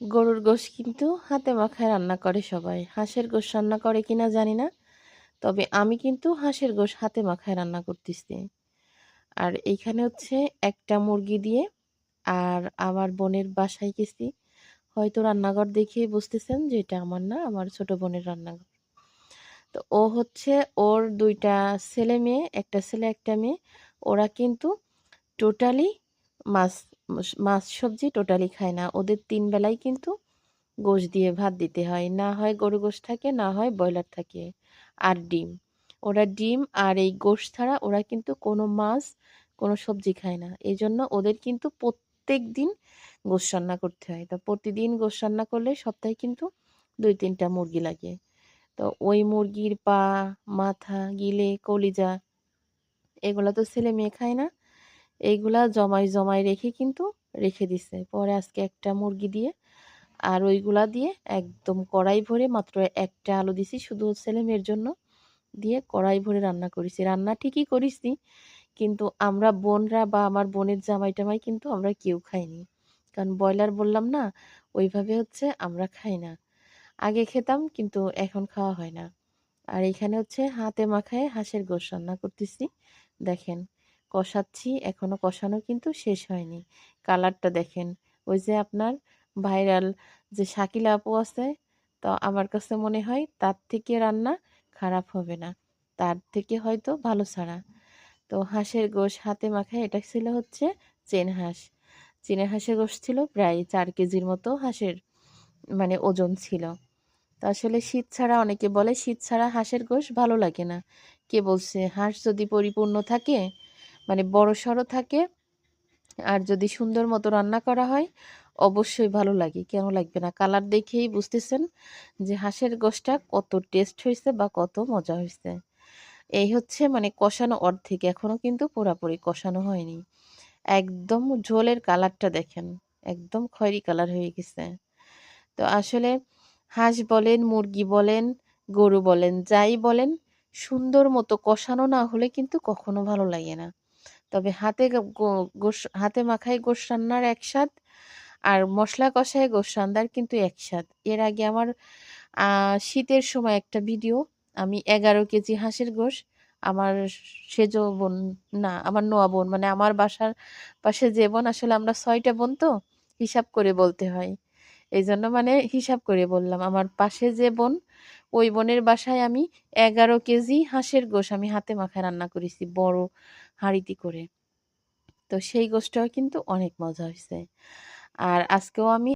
গরুর গোশ কিন্তু হাতে মাখায় রান্না করে সবাই। হাঁসের গোশ রান্না করে কিনা জানি না। তবে আমি কিন্তু হাঁসের গোশ হাতে মাখায় রান্না করতেছি। আর এইখানে হচ্ছে একটা মুরগি দিয়ে আর আমার বোনের বাসায় গেছি। হয়তো রান্নাঘর দেখেই বুঝতেছেন যে এটা আমার না, আমার ছোট বোনের রান্নাঘর। তো ও হচ্ছে ওর ২ টা ছেলে-মেয়ে, একটা ছেলে একটা মেয়ে। ওরা কিন্তু টোটালি মাছ মাছ সবজি টোটালি খায় না। ওদের ৩ বেলাই কিন্তু গোশ দিয়ে ভাত দিতে হয়। না হয় গরু গোশ থাকে, না হয় ব্রয়লার থাকে। আর ডিম। ওরা ডিম আর এই গোশ ছাড়া ওরা কিন্তু কোনো মাছ, কোনো সবজি খায় না। এজন্য ওদের কিন্তু প্রত্যেকদিন গোশ রান্না করতে হয়। তো প্রতিদিন গোশ রান্না করলে সপ্তাহে কিন্তু ২-৩ টা মুরগি লাগে। তো ওই মুরগির পা, মাথা, গিলে, কলিজা এগুলা তো ছেলে-মেয়ে খায় না। এইগুলা জমায় রেখে কিন্তু রেখে দিছে। পরে আজকে একটা মুরগি দিয়ে আর ওইগুলা দিয়ে একদম কড়াই ভরে মাত্র একটা আলু দিছি শুধু ছেলে-মেয়ের জন্য, দিয়ে কড়াই ভরে রান্না করেছি। রান্না ঠিকই করেছি, কিন্তু আমরা বোনরা বা আমার বোনের জামাই-টামাই কিন্তু আমরা কেউ খাইনি। কারণ ব্রয়লার বললাম না, ওইভাবে হচ্ছে আমরা খাই না। আগে খেতাম কিন্তু এখন খাওয়া হয় না। আর এখানে হচ্ছে হাতে মাখায় হাঁসের গোশ রান্না করতেছি। দেখেন, কষাচ্ছি, এখনো কষানো কিন্তু শেষ হয়নি। কালারটা দেখেন। ওই যে আপনার ভাইরাল যে শাকিলা আপু আছে, তো আমার কাছে মনে হয় তার থেকে রান্না খারাপ হবে না। তার থেকে হয়তো ভালো ছাড়া। তো হাঁসের গোশ হাতে মাখায় এটা ছিল হচ্ছে চেন হাঁস। চীনা হাঁসের গোশ ছিল প্রায় ৪ কেজির মতো হাঁসের মানে ওজন ছিল। তো আসলে শীত ছাড়া অনেকে বলে শীত ছাড়া হাঁসের গোশ ভালো লাগে না। কে বলছে? হাঁস যদি পরিপূর্ণ থাকে মানে বড়সড় থাকে আর যদি সুন্দর মতো রান্না করা হয় অবশ্যই ভালো লাগে। কেন লাগবে না? কালার দেখেই বুঝতেছেন যে হাঁসের গোশটা কত টেস্ট হইছে বা কত মজা হইছে। এই হচ্ছে মানে কষানো অর্ধেক, এখনো কিন্তু পুরাপুরি কষানো হয়নি। একদম ঝোলের কালারটা দেখেন। একদম খয়েরি কালার হয়ে গেছে। তো আসলে হাঁস বলেন, মুরগি বলেন, গরু বলেন, যাই বলেন সুন্দর মতো কষানো না হলে কিন্তু কখনো ভালো লাগে না। তবে হাতে গা গো গোশ হাতে মাখায় গোশ রান্নার এক স্বাদ আর মসলা কষায় গোশ রান্নার কিন্তু এক স্বাদ। এর আগে আমার আ শীতের সময় একটা ভিডিও, আমি ১১ কেজি হাঁসের গোশ আমার সেজো বোন না, আমার নোয়া বোন মানে আমার বাসার পাশে যে বোন, আসলে আমরা ৬ টা বোন তো হিসাব করে বলতে হয়। এইজন্য মানে হিসাব করে বললাম। আমার পাশে যে বোন, ওই বোনের বাসায় আমি ১১ কেজি হাঁসের গোশ আমি হাতে মাখায় রান্না করেছি বড় হাঁড়িতে করে। তো সেই গোশটাও কিন্তু অনেক মজা হইছে। আর আজকেও আমি